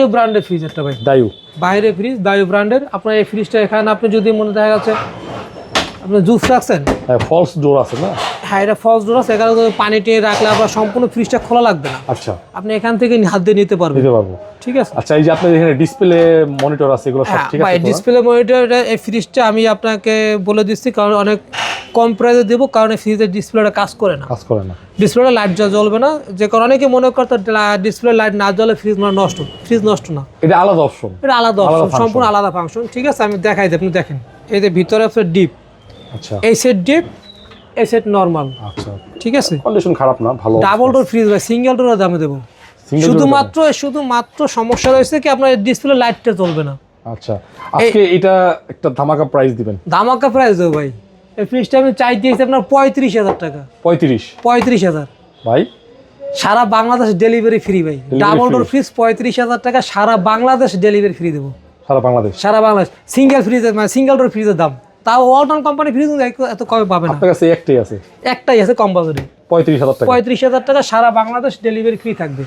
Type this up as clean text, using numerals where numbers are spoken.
দায়ু ব্র্যান্ডের ফ্রিজ একটা ভাই, দায়ু বাইরে ফ্রিজ দায়ু ব্র্যান্ডের। আপনার এই ফ্রিজটা এখানে আপনি যদি মনে দেখা যাচ্ছে আপনি জুস রাখছেন, ফলস ডোর আছে না? হ্যাঁ এটা ফলস ডোর আছে, এখানে পানি টেনে রাখলে আপনার সম্পূর্ণ ফ্রিজটা খোলা লাগবে না। আচ্ছা, আপনি এখান থেকে হাত দিয়ে নিতে পারবেন। ঠিক আছে। আচ্ছা, এই যে আপনার এখানে ডিসপ্লে মনিটর আছে, এগুলো সব ঠিক আছে? ডিসপ্লে মনিটর, এই ফ্রিজটা আমি আপনাকে বলে দিচ্ছি কারণ অনেক কম প্রাইসে দেবো, কারণ এই ফ্রিজের ডিসপ্লেটা কাজ করে না। ডিসপ্লেটা লাইট জ্বলবে না, যে কারণে অনেকে মনে করতে ডিসপ্লে লাইট না জ্বলে ফ্রিজ নষ্ট। ফ্রিজ নষ্ট না, এটা আলাদা অপশন। এটা আলাদা অপশন, সম্পূর্ণ আলাদা ফাংশন। ঠিক আছে, আমি দেখাই দিই, আপনি দেখেন এই যে ভিতরে আপনার ডিপ, আচ্ছা এই সেট ডিপ, এই সেট নরমাল। আচ্ছা, ঠিক আছে, কন্ডিশন খারাপ না, ভালো। ডাবল ডোর ফ্রিজ ভাই, সিঙ্গেল ডোরের দামে দেবো। শুধুমাত্র সমস্যা রয়েছে কি আপনার ডিসপ্লে লাইটটা জ্বলবে না। আচ্ছা, আজকে এটা একটা ধামাকা প্রাইস দিবেন? ধামাকা প্রাইস দেবো ভাই। এই ফ্রিজটা আমি চাই দিয়েছি আপনার 35,000 টাকা। 35,000 ভাই, সারা বাংলাদেশ ডেলিভারি ফ্রি ভাই। ডাবল ডোর ফ্রিজ 35,000 টাকা, সারা বাংলাদেশ ডেলিভারি ফ্রি দেবো। সারা বাংলাদেশ সিঙ্গেল ফ্রিজের, মানে সিঙ্গেল ডোর ফ্রিজের দাম, তাও ওয়ালটন কোম্পানি ফ্রিজ এত কমে পাবে না। আপনার কাছে একটাই আছে কম বাজারে 35,000 টাকা। 35,000 টাকা, সারা বাংলাদেশ ডেলিভারি ফ্রি থাকবে।